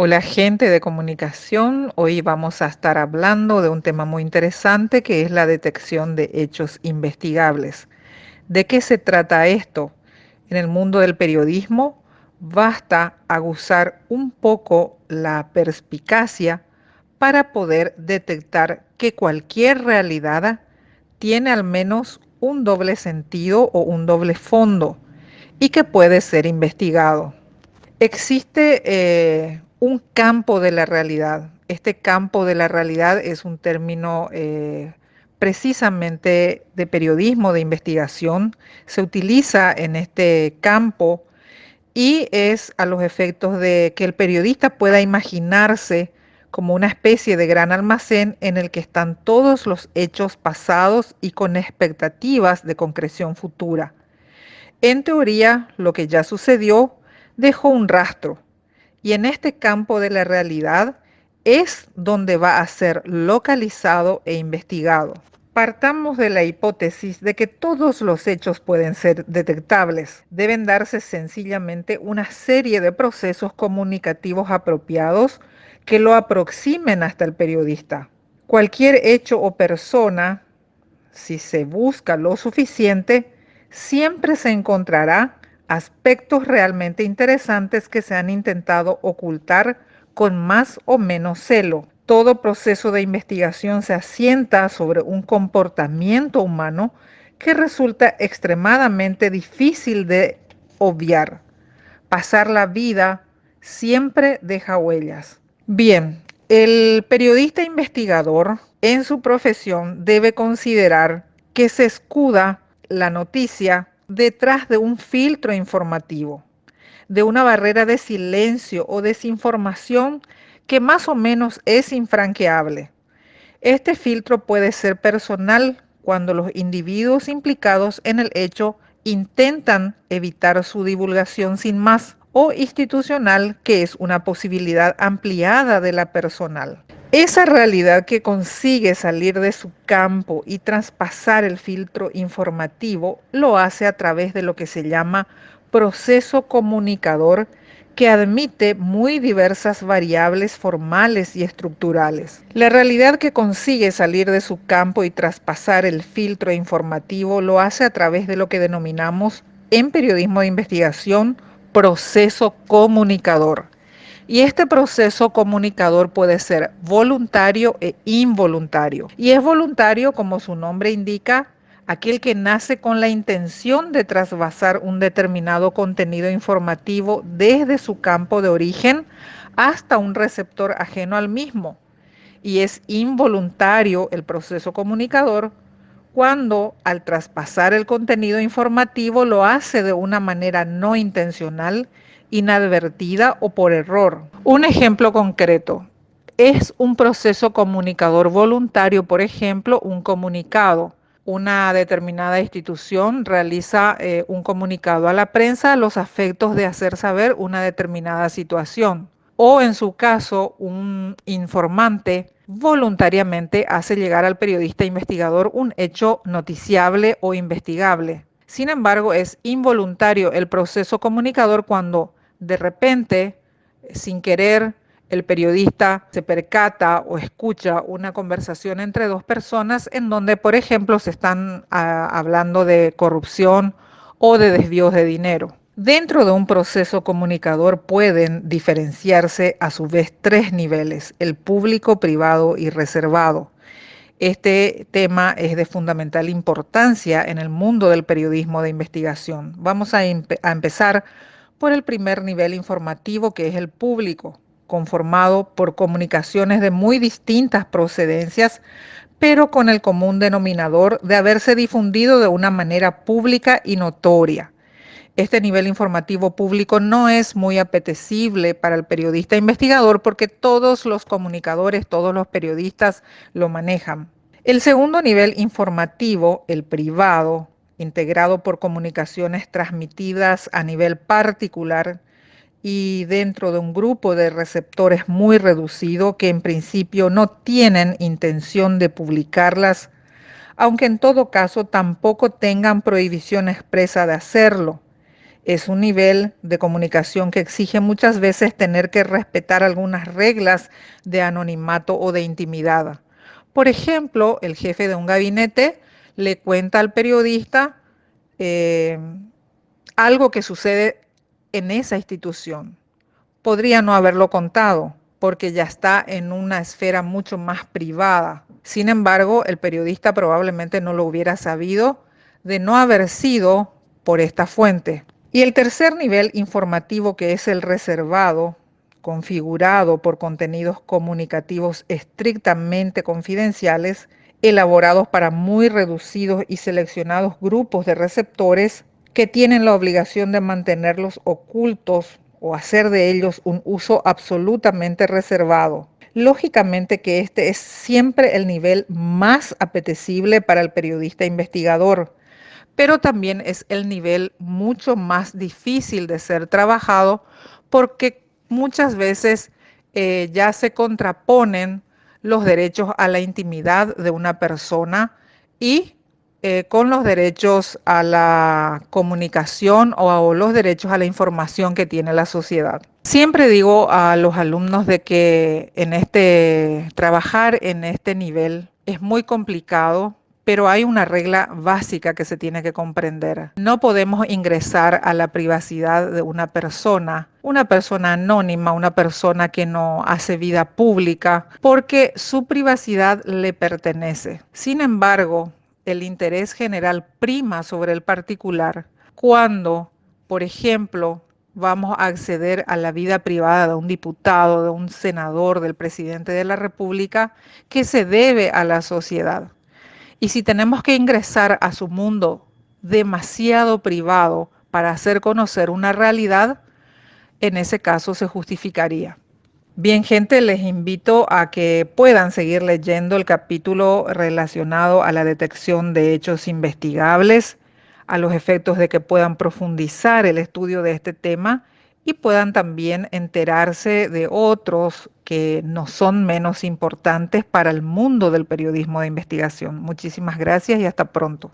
Hola gente de comunicación, hoy vamos a estar hablando de un tema muy interesante que es la detección de hechos investigables. ¿De qué se trata esto? En el mundo del periodismo basta aguzar un poco la perspicacia para poder detectar que cualquier realidad tiene al menos un doble sentido o un doble fondo y que puede ser investigado. Existe un campo de la realidad. Este campo de la realidad es un término precisamente de periodismo, de investigación. Se utiliza en este campo y es a los efectos de que el periodista pueda imaginarse como una especie de gran almacén en el que están todos los hechos pasados y con expectativas de concreción futura. En teoría, lo que ya sucedió dejó un rastro y en este campo de la realidad es donde va a ser localizado e investigado. Partamos de la hipótesis de que todos los hechos pueden ser detectables. Deben darse sencillamente una serie de procesos comunicativos apropiados que lo aproximen hasta el periodista. Cualquier hecho o persona, si se busca lo suficiente, siempre se encontrará aspectos realmente interesantes que se han intentado ocultar con más o menos celo. Todo proceso de investigación se asienta sobre un comportamiento humano que resulta extremadamente difícil de obviar. Pasar la vida siempre deja huellas. Bien, el periodista investigador en su profesión debe considerar que se escuda la noticia detrás de un filtro informativo, de una barrera de silencio o desinformación que más o menos es infranqueable. Este filtro puede ser personal cuando los individuos implicados en el hecho intentan evitar su divulgación sin más, o institucional, que es una posibilidad ampliada de la personal. Esa realidad que consigue salir de su campo y traspasar el filtro informativo lo hace a través de lo que se llama proceso comunicador, que admite muy diversas variables formales y estructurales. La realidad que consigue salir de su campo y traspasar el filtro informativo lo hace a través de lo que denominamos en periodismo de investigación proceso comunicador. Y este proceso comunicador puede ser voluntario e involuntario. Y es voluntario, como su nombre indica, aquel que nace con la intención de trasvasar un determinado contenido informativo desde su campo de origen hasta un receptor ajeno al mismo. Y es involuntario el proceso comunicador cuando al traspasar el contenido informativo lo hace de una manera no intencional, inadvertida o por error. Un ejemplo concreto es un proceso comunicador voluntario, por ejemplo, un comunicado. Una determinada institución realiza un comunicado a la prensa a los efectos de hacer saber una determinada situación. O en su caso, un informante voluntariamente hace llegar al periodista investigador un hecho noticiable o investigable. Sin embargo, es involuntario el proceso comunicador cuando de repente, sin querer, el periodista se percata o escucha una conversación entre dos personas en donde, por ejemplo, se están hablando de corrupción o de desvíos de dinero. Dentro de un proceso comunicador pueden diferenciarse a su vez tres niveles: el público, privado y reservado. Este tema es de fundamental importancia en el mundo del periodismo de investigación. Vamos a empezar por el primer nivel informativo, que es el público, conformado por comunicaciones de muy distintas procedencias, pero con el común denominador de haberse difundido de una manera pública y notoria. Este nivel informativo público no es muy apetecible para el periodista investigador porque todos los comunicadores, todos los periodistas lo manejan. El segundo nivel informativo, el privado, integrado por comunicaciones transmitidas a nivel particular y dentro de un grupo de receptores muy reducido que en principio no tienen intención de publicarlas, aunque en todo caso tampoco tengan prohibición expresa de hacerlo. Es un nivel de comunicación que exige muchas veces tener que respetar algunas reglas de anonimato o de intimidad. Por ejemplo, el jefe de un gabinete le cuenta al periodista eh, algo que sucede en esa institución. Podría no haberlo contado porque ya está en una esfera mucho más privada. Sin embargo, el periodista probablemente no lo hubiera sabido de no haber sido por esta fuente. Y el tercer nivel informativo, que es el reservado, configurado por contenidos comunicativos estrictamente confidenciales, elaborados para muy reducidos y seleccionados grupos de receptores que tienen la obligación de mantenerlos ocultos o hacer de ellos un uso absolutamente reservado. Lógicamente que este es siempre el nivel más apetecible para el periodista investigador, pero también es el nivel mucho más difícil de ser trabajado porque muchas veces ya se contraponen los derechos a la intimidad de una persona y con los derechos a la comunicación o los derechos a la información que tiene la sociedad. Siempre digo a los alumnos de que trabajar en este nivel es muy complicado, pero hay una regla básica que se tiene que comprender. No podemos ingresar a la privacidad de una persona anónima, una persona que no hace vida pública, porque su privacidad le pertenece. Sin embargo, el interés general prima sobre el particular cuando, por ejemplo, vamos a acceder a la vida privada de un diputado, de un senador, del presidente de la República, que se debe a la sociedad. Y si tenemos que ingresar a su mundo demasiado privado para hacer conocer una realidad, en ese caso se justificaría. Bien, gente, les invito a que puedan seguir leyendo el capítulo relacionado a la detección de hechos investigables, a los efectos de que puedan profundizar el estudio de este tema y puedan también enterarse de otros que no son menos importantes para el mundo del periodismo de investigación. Muchísimas gracias y hasta pronto.